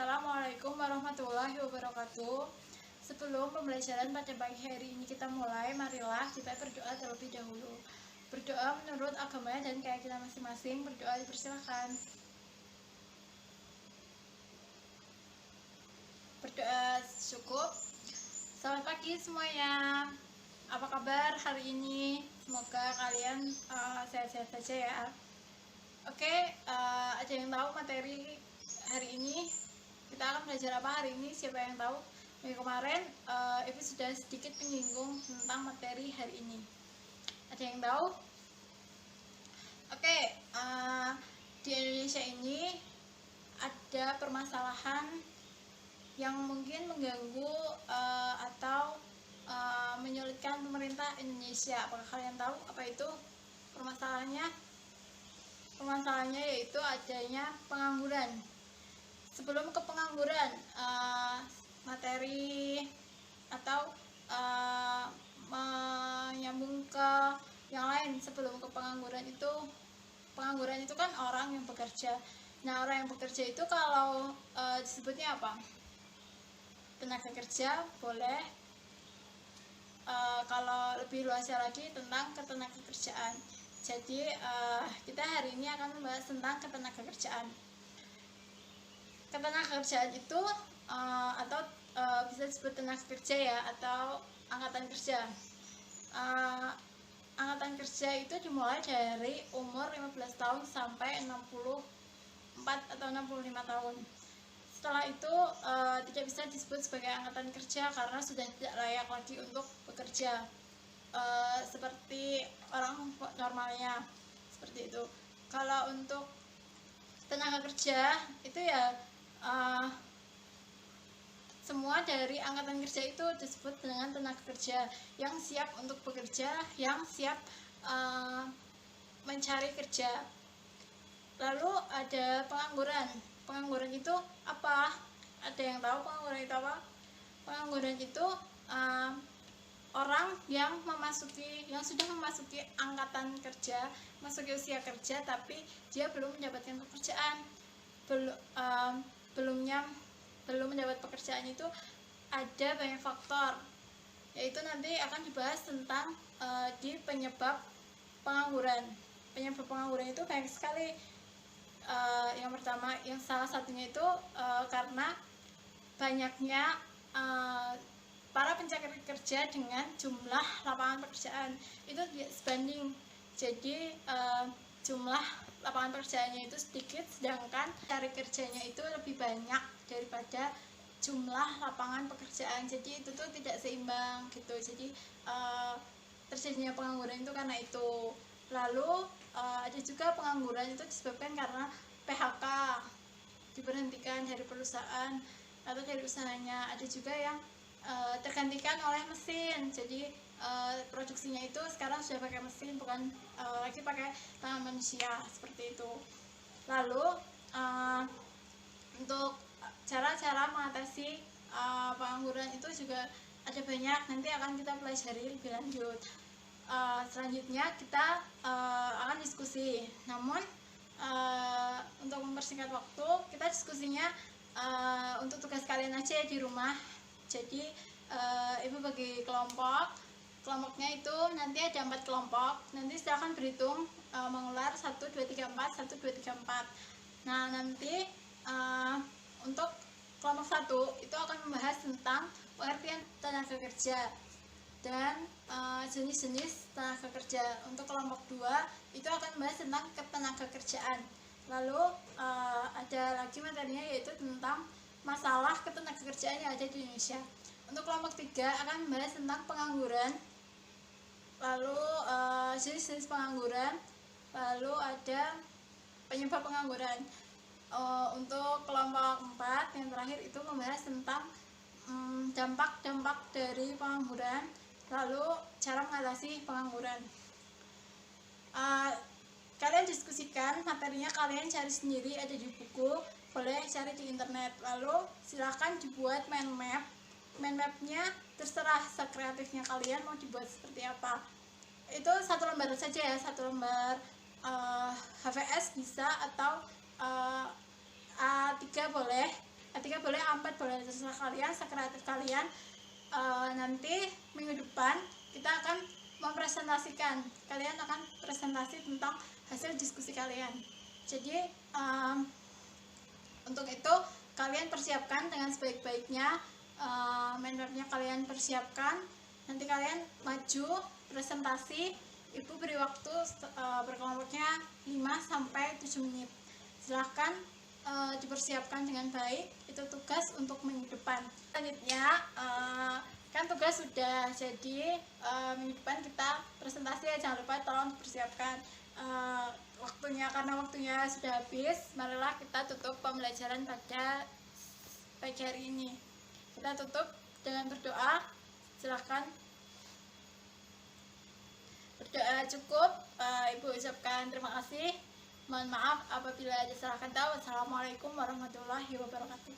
Assalamualaikum warahmatullahi wabarakatuh. Sebelum pembelajaran pada pagi hari ini kita mulai, marilah kita berdoa terlebih dahulu. Berdoa menurut agama dan keyakinan masing-masing. Berdoa dipersilakan. Berdoa cukup. Selamat pagi semuanya. Apa kabar hari ini? Semoga kalian sehat-sehat saja ya. Oke, ada yang tahu materi hari ini? Kita akan belajar apa hari ini? Siapa yang tahu? Minggu kemarin Ibu sudah sedikit menyinggung tentang materi hari ini. Ada yang tahu? Oke, di Indonesia ini ada permasalahan yang mungkin mengganggu atau menyulitkan pemerintah Indonesia. Apakah kalian tahu apa itu permasalahannya? Permasalahannya yaitu adanya pengangguran. Sebelum ke pengangguran, materi atau menyambung ke yang lain sebelum ke pengangguran itu kan orang yang bekerja. Nah, orang yang bekerja itu kalau disebutnya apa? Tenaga kerja boleh. Kalau lebih luasnya lagi tentang ketenagakerjaan. Jadi kita hari ini akan membahas tentang ketenagakerjaan. Ketenagakerjaan itu atau bisa disebut tenaga kerja ya, atau angkatan kerja. Angkatan kerja itu dimulai dari umur 15 tahun sampai 64 atau 65 tahun. Setelah itu tidak bisa disebut sebagai angkatan kerja karena sudah tidak layak lagi untuk bekerja seperti orang normalnya, seperti itu. Kalau untuk tenaga kerja itu ya semua dari angkatan kerja itu disebut dengan tenaga kerja yang siap untuk bekerja, yang siap mencari kerja. Lalu ada pengangguran. Pengangguran itu apa? Ada yang tahu pengangguran itu apa? Pengangguran itu orang yang sudah memasuki angkatan kerja, memasuki usia kerja, tapi dia belum mendapatkan pekerjaan. Belum mendapat pekerjaan itu ada banyak faktor, yaitu nanti akan dibahas tentang di penyebab pengangguran. Penyebab pengangguran itu banyak sekali. Yang pertama, yang salah satunya itu karena banyaknya para pencari kerja dengan jumlah lapangan pekerjaan itu tidak sebanding. Jadi jumlah lapangan pekerjaannya itu sedikit, sedangkan cari kerjanya itu lebih banyak daripada jumlah lapangan pekerjaan. Jadi itu tuh tidak seimbang gitu. Jadi terjadinya pengangguran itu karena itu. Lalu ada juga pengangguran itu disebabkan karena PHK, diberhentikan dari perusahaan atau dari usahanya. Ada juga yang tergantikan oleh mesin. Jadi produksinya itu sekarang sudah pakai mesin, bukan lagi pakai tangan manusia, seperti itu. Lalu untuk cara-cara mengatasi pengangguran itu juga ada banyak, nanti akan kita pelajari lebih lanjut. Selanjutnya kita akan diskusi. Namun untuk mempersingkat waktu, kita diskusinya untuk tugas kalian aja di rumah. Jadi Ibu bagi kelompoknya itu nanti ada 4 kelompok. Nanti silakan berhitung mengular 1, 2, 3, 4, 1, 2, 3, 4. Nah, nanti untuk kelompok 1 itu akan membahas tentang pengertian tenaga kerja dan jenis-jenis tenaga kerja. Untuk kelompok 2 itu akan membahas tentang ketenagakerjaan. Lalu ada lagi materinya yaitu tentang masalah ketenagakerjaan yang ada di Indonesia. Untuk kelompok 3 akan membahas tentang pengangguran, lalu jenis-jenis pengangguran, lalu ada penyebab pengangguran. Untuk kelompok 4 yang terakhir itu membahas tentang dampak-dampak dari pengangguran, lalu cara mengatasi pengangguran. Kalian diskusikan materinya, kalian cari sendiri, ada di buku, boleh cari di internet. Lalu silahkan dibuat mind map. Mind mapnya terserah sekreatifnya kalian mau dibuat seperti apa. Itu 1 lembar saja ya, 1 lembar HVS bisa, atau A3 boleh. 3 boleh, 4 boleh, terserah kalian, sekreatif kalian. Nanti minggu depan kita akan mempresentasikan, kalian akan presentasi tentang hasil diskusi kalian. Jadi untuk itu kalian persiapkan dengan sebaik-baiknya, mind mapnya kalian persiapkan. Nanti kalian maju presentasi, ibu beri waktu berkelompoknya 5-7 menit. Silahkan dipersiapkan dengan baik, itu tugas untuk minggu depan. Selanjutnya kan tugas sudah, jadi minggu depan kita presentasi ya, jangan lupa tolong dipersiapkan karena waktunya sudah habis. Marilah kita tutup pembelajaran pada pagi hari ini. Kita tutup dengan berdoa. Silahkan berdoa cukup. Ibu ucapkan terima kasih. Mohon maaf apabila ada salah kata. Wassalamualaikum warahmatullahi wabarakatuh.